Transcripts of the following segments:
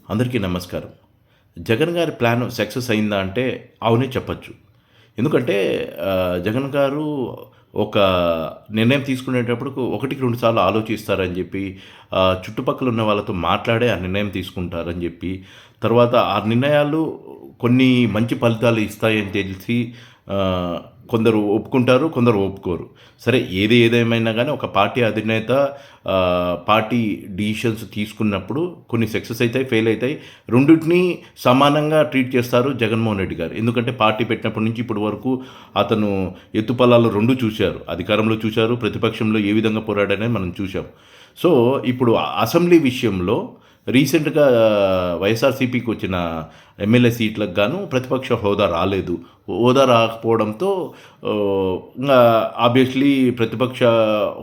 అందరికీ నమస్కారం. జగన్ గారి ప్లాన్ సక్సెస్ అయిందా అంటే అవునే చెప్పొచ్చు. ఎందుకంటే జగన్ గారు ఒక నిర్ణయం తీసుకునేటప్పుడు ఒకటికి 2 సార్లు ఆలోచిస్తారని జెప్పి, చుట్టుపక్కల ఉన్న వాళ్ళతో మాట్లాడే ఆ నిర్ణయం తీసుకుంటారని జెప్పి, తర్వాత ఆ నిర్ణయాలు కొన్ని మంచి ఫలితాలు ఇస్తాయని తెలిసి ఆహ్, కొందరు ఒప్పుకుంటారు, కొందరు ఒప్పుకోరు. సరే ఏది ఏదేమైనా గానీ ఒక పార్టీ అధినేత పార్టీ డిసిషన్స్ తీసుకున్నప్పుడు కొన్ని సక్సెస్ అయితాయి, ఫెయిల్ అయితాయి. రెండిటిని సమానంగా ట్రీట్ చేస్తారు జగన్మోహన్ రెడ్డి గారు. ఎందుకంటే పార్టీ పెట్టినప్పటి నుంచి ఇప్పటి వరకు అతను ఎత్తుపల్లాలు 2 చూశారు. అధికారంలో చూశారు, ప్రతిపక్షంలో ఏ విధంగా పోరాడారని మనం చూశాం. సో, ఇప్పుడు అసెంబ్లీ విషయంలో రీసెంట్‌గా వైఎస్ఆర్‌సీపీకి వచ్చిన ఎమ్మెల్యే సీట్లకు గాను ప్రతిపక్ష హోదా రాలేదు. హోదా రాకపోవడంతో ఇంగా ఆబ్వియస్లీ ప్రతిపక్ష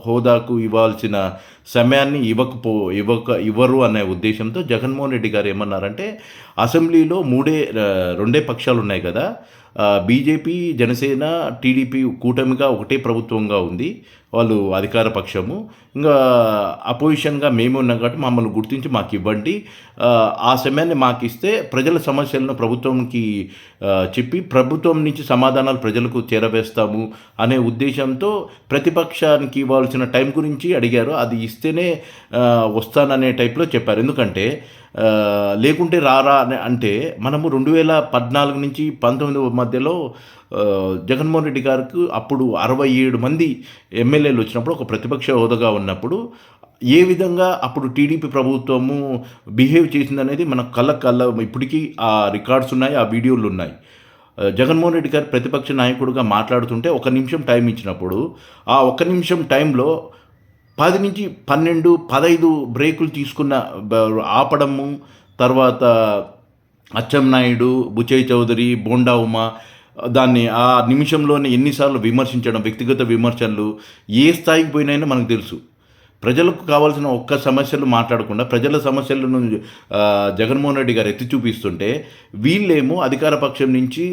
హోదాకు ఇవ్వాల్సిన సమయాన్ని ఇవ్వరు అనే ఉద్దేశ్యంతో జగన్మోహన్ రెడ్డి గారు ఏమన్నారంటే, అసెంబ్లీలో రెండే పక్షాలున్నాయి కదా! బీజేపీ, జనసేన, టీడీపీ కూటమిగా ఒకటే ప్రభుత్వంగా ఉంది. వాళ్ళు అధికార పక్షము. ఇంగా అపోజిషన్‌గా మేము ఉన్నాం కాబట్టి మమ్మల్ని గుర్తించి మాకివ్వండి. ఆ సమయాన్ని మాకిస్తే ప్రజల సమస్యలను ప్రభుత్వంకి చెప్పి ప్రభుత్వం నుంచి సమాధానాలు ప్రజలకు చేరవేస్తాము అనే ఉద్దేశంతో ప్రతిపక్షానికి ఇవ్వాల్సిన టైం గురించి అడిగారు. అది ఇస్తేనే వస్తాననే టైప్‌లో చెప్పారు. ఎందుకంటే లేకుంటే రారా అని అంటే మనము 2014 నుంచి 19 మధ్యలో జగన్మోహన్ రెడ్డి గారికి అప్పుడు 67 మంది ఎమ్మెల్యేలు వచ్చినప్పుడు ఒక ప్రతిపక్ష హోదాగా ఉన్నప్పుడు ఏ విధంగా అప్పుడు టీడీపీ ప్రభుత్వము బిహేవ్ చేసిందనేది మన కళ్ళ ఇప్పటికీ ఆ రికార్డ్స్ ఉన్నాయి, ఆ వీడియోలు ఉన్నాయి. జగన్మోహన్ రెడ్డి గారు ప్రతిపక్ష నాయకుడిగా మాట్లాడుతుంటే ఒక నిమిషం టైం ఇచ్చినప్పుడు ఆ ఒక్క నిమిషం టైంలో 10 నుంచి 12, 15 బ్రేకులు తీసుకున్న ఆపడము, తర్వాత అచ్చెన్నాయుడు, బుచ్చయ్య చౌదరి, బోండా ఉమ దాన్ని ఆ నిమిషంలోనే ఎన్నిసార్లు విమర్శించడం, వ్యక్తిగత విమర్శలు ఏ స్థాయికి పోయినాయో మనకు తెలుసు. ప్రజలకు కావాల్సిన ఒక్క సమస్యలు మాట్లాడకుండా ప్రజల సమస్యలను జగన్మోహన్ రెడ్డి గారు ఎత్తి చూపిస్తుంటే వీళ్ళేమో అధికార పక్షం నుంచి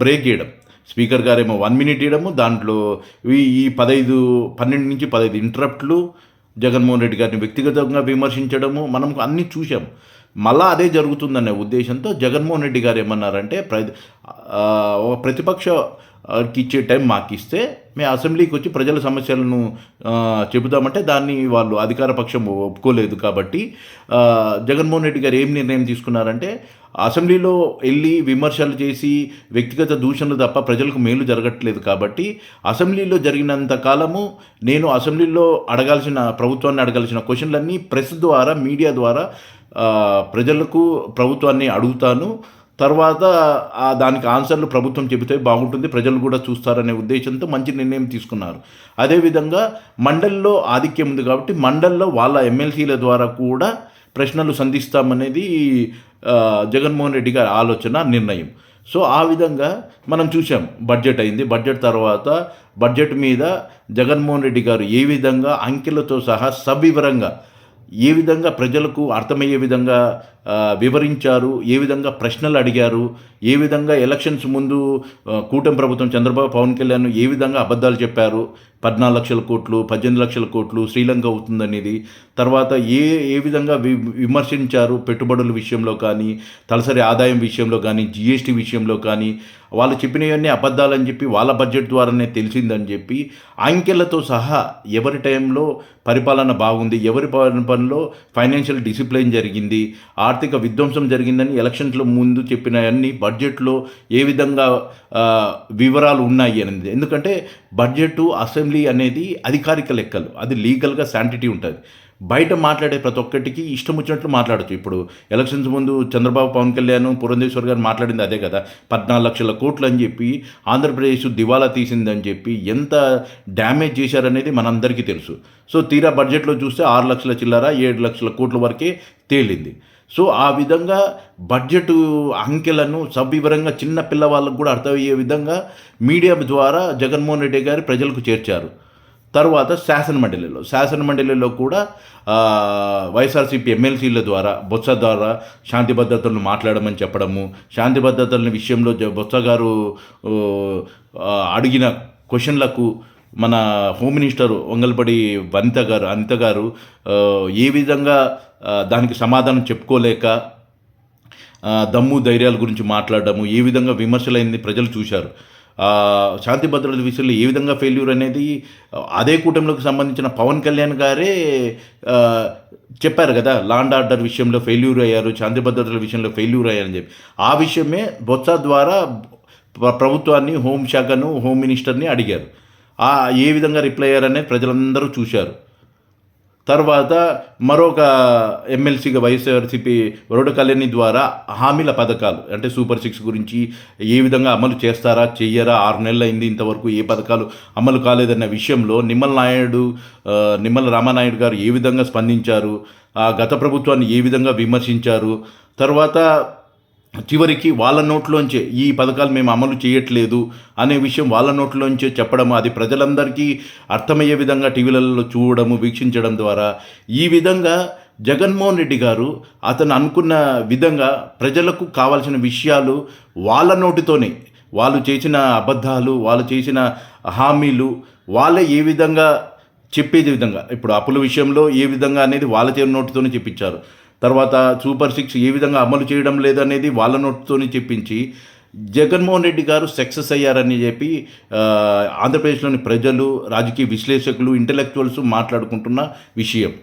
బ్రేక్ చేయడం. స్పీకర్ గారేమో 1 మినిట్ ఇవ్వడము, దాంట్లో ఈ 12 నుంచి 15 ఇంటరప్ట్లు, జగన్మోహన్ రెడ్డి గారిని వ్యక్తిగతంగా విమర్శించడము మనం అన్నీ చూసాం. మళ్ళా అదే జరుగుతుందనే ఉద్దేశంతో జగన్మోహన్ రెడ్డి గారు ఏమన్నారంటే ప్రతిపక్ష ఇచ్చే టైం మాకిస్తే మేము అసెంబ్లీకి వచ్చి ప్రజల సమస్యలను చెబుదామంటే దాన్ని వాళ్ళు అధికార పక్షం ఒప్పుకోలేదు. కాబట్టి జగన్మోహన్ రెడ్డి గారు ఏం నిర్ణయం తీసుకున్నారంటే అసెంబ్లీలో వెళ్ళి విమర్శలు చేసి వ్యక్తిగత దూషణలు తప్ప ప్రజలకు మేలు జరగట్లేదు కాబట్టి అసెంబ్లీలో జరిగినంత కాలము నేను అసెంబ్లీలో ప్రభుత్వాన్ని అడగాల్సిన క్వశ్చన్లన్నీ ప్రెస్ ద్వారా, మీడియా ద్వారా ప్రజలకు ప్రభుత్వాన్ని అడుగుతాను. తర్వాత దానికి ఆన్సర్లు ప్రభుత్వం చెబితే బాగుంటుంది, ప్రజలు కూడా చూస్తారనే ఉద్దేశంతో మంచి నిర్ణయం తీసుకున్నారు. అదేవిధంగా మండలిలో ఆధిక్యం ఉంది కాబట్టి మండలిలో వాళ్ళ ఎమ్మెల్సీల ద్వారా కూడా ప్రశ్నలు సంధిస్తామనేది జగన్మోహన్ రెడ్డి గారి ఆలోచన, నిర్ణయం. సో ఆ విధంగా మనం చూసాం. బడ్జెట్ అయింది. బడ్జెట్ తర్వాత బడ్జెట్ మీద జగన్మోహన్ రెడ్డి గారు ఏ విధంగా అంకెలతో సహా సవివరంగా ఏ విధంగా ప్రజలకు అర్థమయ్యే విధంగా వివరించారు, ఏ విధంగా ప్రశ్నలు అడిగారు, ఏ విధంగా ఎలక్షన్స్ ముందు కూటమి ప్రభుత్వం చంద్రబాబు, పవన్ కళ్యాణ్ ఏ విధంగా అబద్ధాలు చెప్పారు, 14 లక్షల కోట్లు, 18 లక్షల కోట్లు శ్రీలంక అవుతుందనేది, తర్వాత ఏ విధంగా విమర్శించారు పెట్టుబడుల విషయంలో కానీ, తలసరి ఆదాయం విషయంలో కానీ, జీఎస్టీ విషయంలో కానీ, వాళ్ళు చెప్పినవన్నీ అబద్ధాలని చెప్పి వాళ్ళ బడ్జెట్ ద్వారానే తెలిసిందని చెప్పి అంకెలతో సహా ఎవరి టైంలో పరిపాలన బాగుంది, ఎవరి పనిలో ఫైనాన్షియల్ డిసిప్లిన్ జరిగింది, ఆర్థిక విధ్వంసం జరిగిందని ఎలక్షన్స్లో ముందు చెప్పినవన్నీ బడ్జెట్లో ఏ విధంగా వివరాలు ఉన్నాయి అనేది. ఎందుకంటే బడ్జెట్, అసెంబ్లీ అనేది అధికారిక లెక్కలు, అది లీగల్గా శాంటిటీ ఉంటుంది. బయట మాట్లాడే ప్రతి ఒక్కటికి ఇష్టం వచ్చినట్లు మాట్లాడచ్చు. ఇప్పుడు ఎలక్షన్స్ ముందు చంద్రబాబు, పవన్ కళ్యాణ్, పురంధేశ్వర్ గారు మాట్లాడింది అదే కదా, 14 లక్షల కోట్లు అని చెప్పి ఆంధ్రప్రదేశ్ దివాలా తీసిందని చెప్పి ఎంత డ్యామేజ్ చేశారనేది మనందరికీ తెలుసు. సో తీరా బడ్జెట్లో చూస్తే 6 లక్షల చిల్లర, 7 లక్షల కోట్ల వరకే తేలింది. సో ఆ విధంగా బడ్జెట్ అంకెలను సవివరంగా చిన్న పిల్లవాళ్ళకు కూడా అర్థమయ్యే విధంగా మీడియా ద్వారా జగన్మోహన్ రెడ్డి గారు ప్రజలకు చేర్చారు. తర్వాత శాసనమండలిలో కూడా వైఎస్ఆర్సీపీ ఎమ్మెల్సీల ద్వారా, బొత్స ద్వారా శాంతి భద్రతలను మాట్లాడమని చెప్పడము, శాంతి భద్రతల విషయంలో బొత్స గారు అడిగిన క్వశ్చన్లకు మన హోమ్ మినిస్టర్ వంగల్పడి అనిత గారు ఏ విధంగా దానికి సమాధానం చెప్పుకోలేక దమ్ము ధైర్యాల గురించి మాట్లాడడము, ఏ విధంగా విమర్శలైంది ప్రజలు చూశారు. శాంతి భద్రతల విషయంలో ఏ విధంగా ఫెయిల్యూర్ అనేది అదే కూటమిలోకి సంబంధించిన పవన్ కళ్యాణ్ గారే ఆహ్, చెప్పారు గదా! లా అండ్ ఆర్డర్ విషయంలో ఫెయిల్యూర్ అయ్యారు, శాంతి భద్రతల విషయంలో ఫెయిల్యూర్ అయ్యారని చెప్పి. ఆ విషయమే బొత్స ద్వారా ప్రభుత్వాన్ని, హోంశాఖను, హోమ్ మినిస్టర్‌ని అడిగారు. ఏ విధంగా రిప్లై అయ్యారనేది ప్రజలందరూ చూశారు. తర్వాత మరొక ఎమ్మెల్సీగా వైఎస్ఆర్‌సీపీ వరుడ కళ్యాణి ద్వారా హామీల పథకాలు అంటే సూపర్ సిక్స్ గురించి ఏ విధంగా అమలు చేస్తారా? చెయ్యరా? 6 నెలలయింది ఇంతవరకు ఏ పథకాలు అమలు కాలేదన్న విషయంలో నిమ్మల రామానాయుడు గారు ఏ విధంగా స్పందించారు? గత ప్రభుత్వాన్ని ఏ విధంగా విమర్శించారు? తర్వాత చివరికి వాళ్ళ నోట్లోంచే ఈ పథకాలు మేము అమలు చేయట్లేదు అనే విషయం వాళ్ళ నోట్లోంచే చెప్పడం, అది ప్రజలందరికీ అర్థమయ్యే విధంగా టీవీలలో చూడడము, వీక్షించడం ద్వారా ఈ విధంగా జగన్మోహన్ రెడ్డి గారు అతను అనుకున్న విధంగా ప్రజలకు కావాల్సిన విషయాలు వాళ్ళ నోటితోనే, వాళ్ళు చేసిన అబద్ధాలు, వాళ్ళు చేసిన హామీలు వాళ్ళే ఏ విధంగా చెప్పేది విధంగా, ఇప్పుడు అప్పుల విషయంలో ఏ విధంగా అనేది వాళ్ళ నోటితోనే చెప్పించారు. తర్వాత సూపర్ సిక్స్ ఏ విధంగా అమలు చేయడం లేదనేది వాళ్ళ నోటితోనే చెప్పించి జగన్మోహన్ రెడ్డి గారు సక్సెస్ అయ్యారని చెప్పి ఆంధ్రప్రదేశ్లోని ప్రజలు, రాజకీయ విశ్లేషకులు, ఇంటలెక్చువల్స్ మాట్లాడుకుంటున్న విషయం.